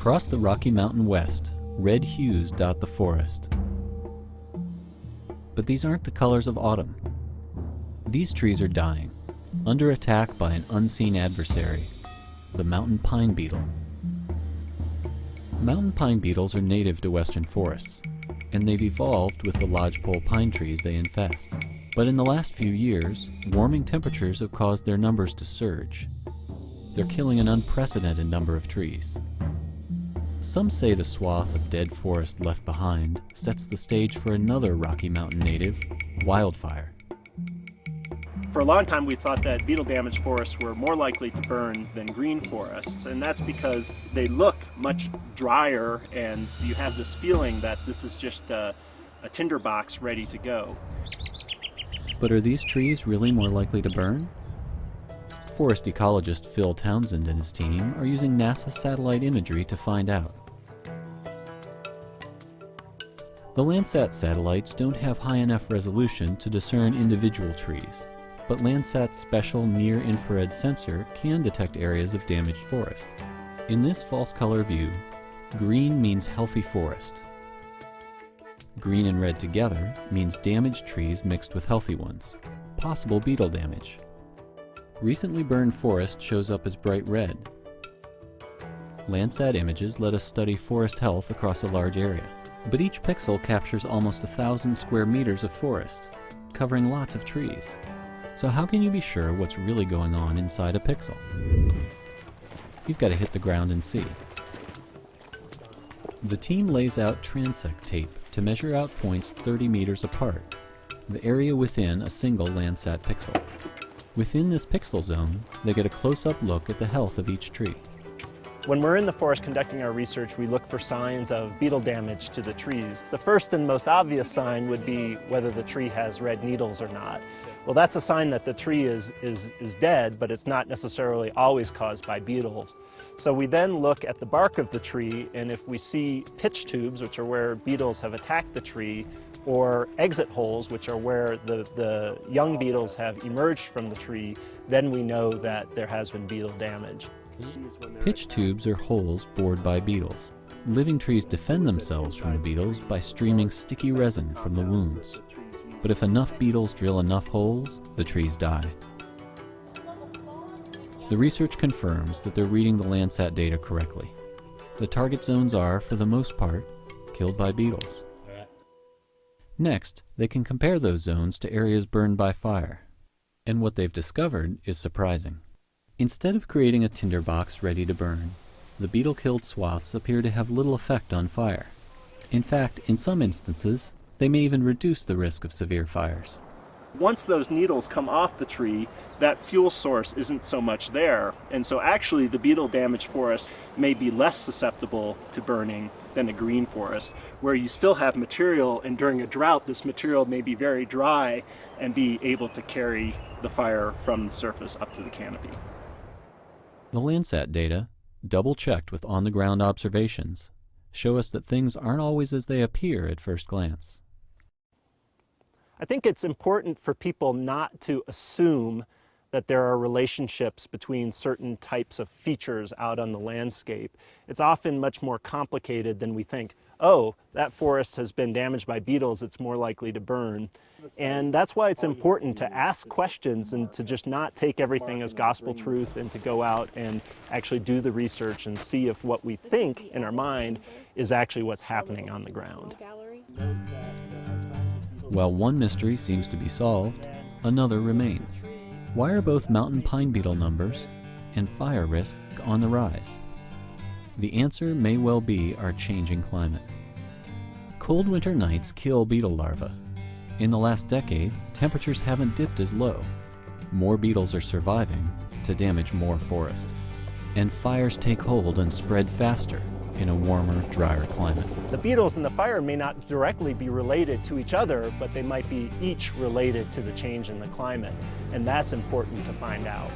Across the Rocky Mountain West, red hues dot the forest. But these aren't the colors of autumn. These trees are dying, under attack by an unseen adversary, the mountain pine beetle. Mountain pine beetles are native to western forests, and they've evolved with the lodgepole pine trees they infest. But in the last few years, warming temperatures have caused their numbers to surge. They're killing an unprecedented number of trees. Some say the swath of dead forest left behind sets the stage for another Rocky Mountain native, wildfire. For a long time we thought that beetle-damaged forests were more likely to burn than green forests, and that's because they look much drier and you have this feeling that this is just a tinderbox ready to go. But are these trees really more likely to burn? Forest ecologist Phil Townsend and his team are using NASA satellite imagery to find out. The Landsat satellites don't have high enough resolution to discern individual trees, but Landsat's special near-infrared sensor can detect areas of damaged forest. In this false color view, green means healthy forest. Green and red together means damaged trees mixed with healthy ones, possible beetle damage. Recently burned forest shows up as bright red. Landsat images let us study forest health across a large area, but each pixel captures almost 1,000 square meters of forest, covering lots of trees. So how can you be sure what's really going on inside a pixel? You've got to hit the ground and see. The team lays out transect tape to measure out points 30 meters apart, the area within a single Landsat pixel. Within this pixel zone, they get a close-up look at the health of each tree. When we're in the forest conducting our research, we look for signs of beetle damage to the trees. The first and most obvious sign would be whether the tree has red needles or not. Well, that's a sign that the tree is dead, but it's not necessarily always caused by beetles. So we then look at the bark of the tree, and if we see pitch tubes, which are where beetles have attacked the tree, or exit holes, which are where the young beetles have emerged from the tree, then we know that there has been beetle damage. Pitch tubes are holes bored by beetles. Living trees defend themselves from the beetles by streaming sticky resin from the wounds. But if enough beetles drill enough holes, the trees die. The research confirms that they're reading the Landsat data correctly. The target zones are, for the most part, killed by beetles. Next, they can compare those zones to areas burned by fire. And what they've discovered is surprising. Instead of creating a tinderbox ready to burn, the beetle-killed swaths appear to have little effect on fire. In fact, in some instances, they may even reduce the risk of severe fires. Once those needles come off the tree, that fuel source isn't so much there, and so actually the beetle-damaged forest may be less susceptible to burning than a green forest, where you still have material, and during a drought this material may be very dry and be able to carry the fire from the surface up to the canopy. The Landsat data, double-checked with on-the-ground observations, show us that things aren't always as they appear at first glance. I think it's important for people not to assume that there are relationships between certain types of features out on the landscape. It's often much more complicated than we think. Oh, that forest has been damaged by beetles, it's more likely to burn. And that's why it's important to ask questions and to just not take everything as gospel truth, and to go out and actually do the research and see if what we think in our mind is actually what's happening on the ground. While one mystery seems to be solved, another remains. Why are both mountain pine beetle numbers and fire risk on the rise? The answer may well be our changing climate. Cold winter nights kill beetle larvae. In the last decade, temperatures haven't dipped as low. More beetles are surviving to damage more forest. And fires take hold and spread faster in a warmer, drier climate. The beetles and the fire may not directly be related to each other, but they might be each related to the change in the climate, and that's important to find out.